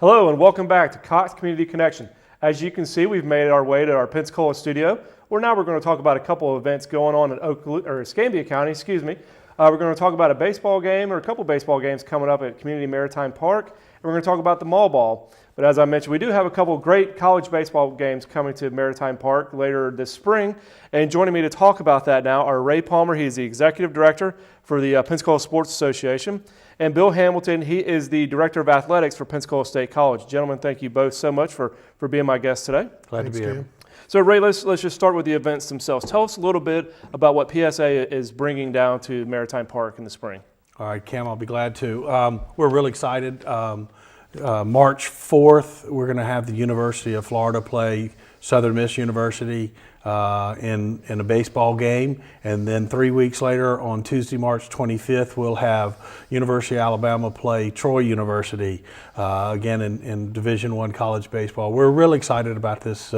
Hello and welcome back to Cox Community Connection. As you can see, we've made our way to our Pensacola studio, where now we're going to talk about a couple of events going on in Escambia County. We're going to talk about a baseball game or a couple baseball games coming up at Community Maritime Park, and we're going to talk about the Mall Ball. But as I mentioned, we do have a couple of great college baseball games coming to Maritime Park later this spring. And joining me to talk about that now are Ray Palmer. He's the Executive Director for the Pensacola Sports Association. And Bill Hamilton, he is the Director of Athletics for Pensacola State College. Gentlemen, thank you both so much for being my guests today. Glad to be here. So Ray, let's just start with the events themselves. Tell us a little bit about what PSA is bringing down to Maritime Park in the spring. All right, Cam, I'll be glad to. We're really excited. March 4th, we're going to have the University of Florida play Southern Miss University in a baseball game, and then 3 weeks later on Tuesday, March 25th, we'll have University of Alabama play Troy University again in Division I college baseball. We're really excited about this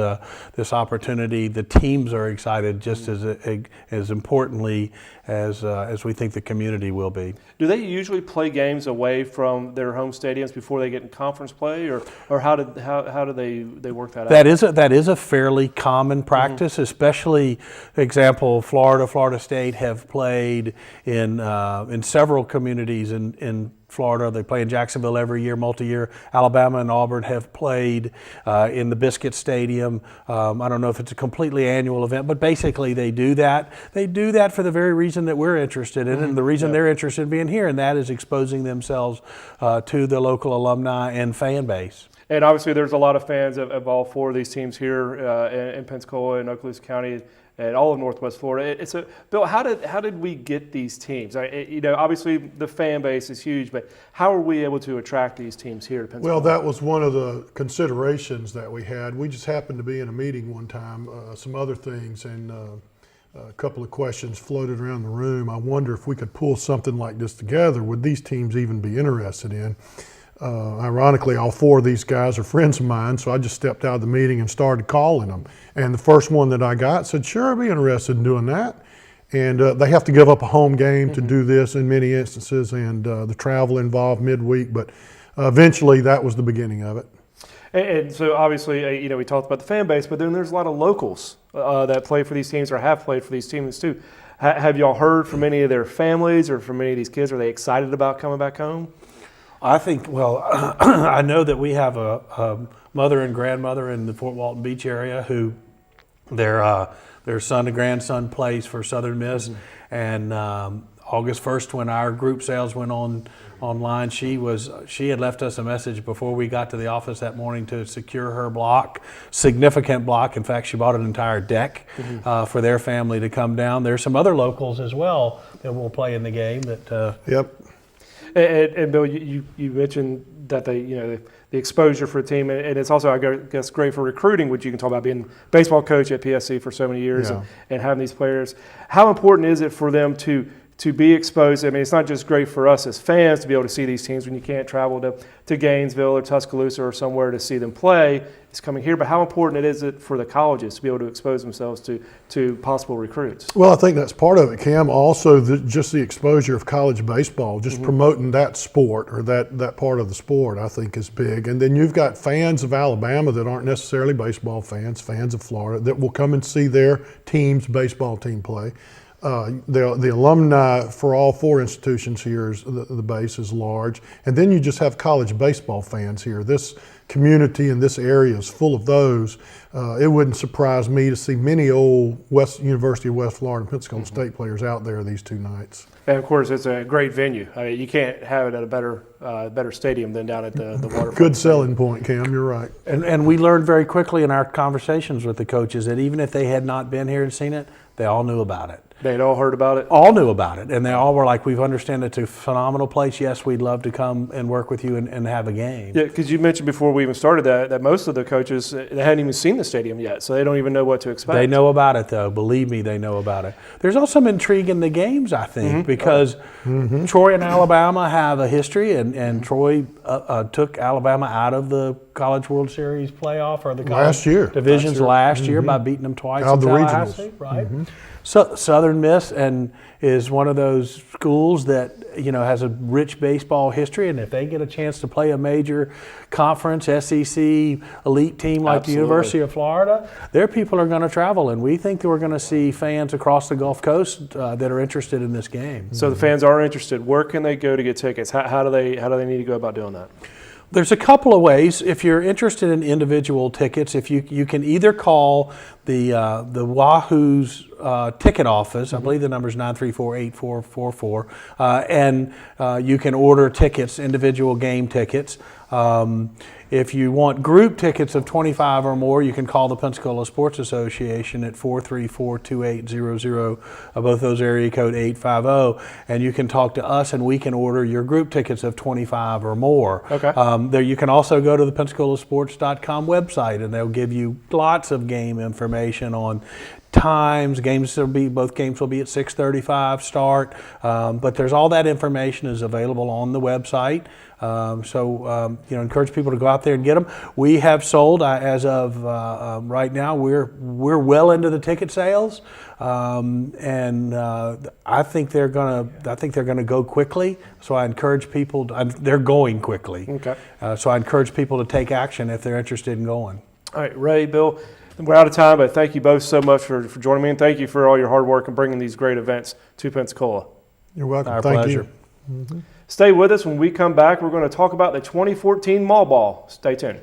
opportunity. The teams are excited just as importantly as we think the community will be. Do they usually play games away from their home stadiums before they get in conference play, or how do they work that out? That is a fairly common practice, especially, example, Florida State have played in several communities in Florida. They play in Jacksonville every year, multi-year. Alabama and Auburn have played in the Biscuit Stadium. I don't know if it's a completely annual event, but basically they do that. They do that for the very reason that we're interested in, and the reason they're interested in being here, and that is exposing themselves to the local alumni and fan base. And obviously there's a lot of fans of all four of these teams here in Pensacola and Okaloosa County and all of Northwest Florida. Bill, how did we get these teams? Obviously the fan base is huge, but how are we able to attract these teams here to Pensacola? Well, that was one of the considerations that we had. We just happened to be in a meeting one time, some other things, and a couple of questions floated around the room. I wonder if we could pull something like this together. Would these teams even be interested in? Ironically, all four of these guys are friends of mine, so I just stepped out of the meeting and started calling them. And the first one that I got said, sure, I'd be interested in doing that. And they have to give up a home game to do this in many instances, and the travel involved midweek, but eventually that was the beginning of it. And so obviously, we talked about the fan base, but then there's a lot of locals that play for these teams or have played for these teams too. Have y'all heard from any of their families or from any of these kids? Are they excited about coming back home? I think, I know that we have a mother and grandmother in the Fort Walton Beach area who their son and grandson plays for Southern Miss. And August 1st, when our group sales went online, she had left us a message before we got to the office that morning to secure her significant block. In fact, she bought an entire deck for their family to come down. There's some other locals as well that will play in the game. Yep. And Bill, you mentioned that the exposure for a team, and it's also, I guess, great for recruiting, which you can talk about being baseball coach at PSC for so many years and having these players. How important is it for them to be exposed? I mean, it's not just great for us as fans to be able to see these teams when you can't travel to Gainesville or Tuscaloosa or somewhere to see them play. It's coming here, but how important is it for the colleges to be able to expose themselves to possible recruits? Well, I think that's part of it, Cam. Also, just the exposure of college baseball, just promoting that sport or that part of the sport, I think is big. And then you've got fans of Alabama that aren't necessarily baseball fans of Florida, that will come and see their baseball team play. The alumni for all four institutions here, the base is large. And then you just have college baseball fans here. This community in this area is full of those. It wouldn't surprise me to see many old University of West Florida and Pensacola State players out there these two nights. And of course, it's a great venue. I mean, you can't have it at a better stadium than down at the waterfront. Good selling point, Cam. You're right. And we learned very quickly in our conversations with the coaches that even if they had not been here and seen it, they all knew about it. They'd all heard about it? All knew about it. And they all were like, we understand it's a phenomenal place. Yes, we'd love to come and work with you and have a game. Yeah, because you mentioned before we even started that most of the coaches, they hadn't even seen the stadium yet, so they don't even know what to expect. They know about it, though. Believe me, they know about it. There's also some intrigue in the games, I think, because Troy and Alabama have a history, and Troy took Alabama out of the College World Series playoff or the Last college year. divisions last year by beating them twice Out in of the Tallahassee, regionals. right? So Southern Miss is one of those schools that has a rich baseball history, and if they get a chance to play a major conference, SEC elite team like the University of Florida, their people are going to travel, and we think that we're going to see fans across the Gulf Coast that are interested in this game. So the fans are interested. Where can they go to get tickets? How do they need to go about doing that? There's a couple of ways. If you're interested in individual tickets, if you can either call the Wahoo's ticket office, I believe the number is 934-8444, and you can order tickets, individual game tickets. If you want group tickets of 25 or more, you can call the Pensacola Sports Association at 434-2800, both those area code 850, and you can talk to us and we can order your group tickets of 25 or more. Okay. There you can also go to the PensacolaSports.com website and they'll give you lots of game information on times. Both games will be at 6:35 start, but there's all that information is available on the website. Encourage people to go out there and get them. We have sold as of right now. We're well into the ticket sales, and I think they're gonna go quickly. So I encourage people. They're going quickly. Okay. So I encourage people to take action if they're interested in going. All right, Ray, Bill, we're out of time, but thank you both so much for joining me, and thank you for all your hard work and bringing these great events to Pensacola. You're welcome. Our Thank pleasure. you. Stay with us. When we come back, we're going to talk about the 2014 Mall Ball. Stay tuned.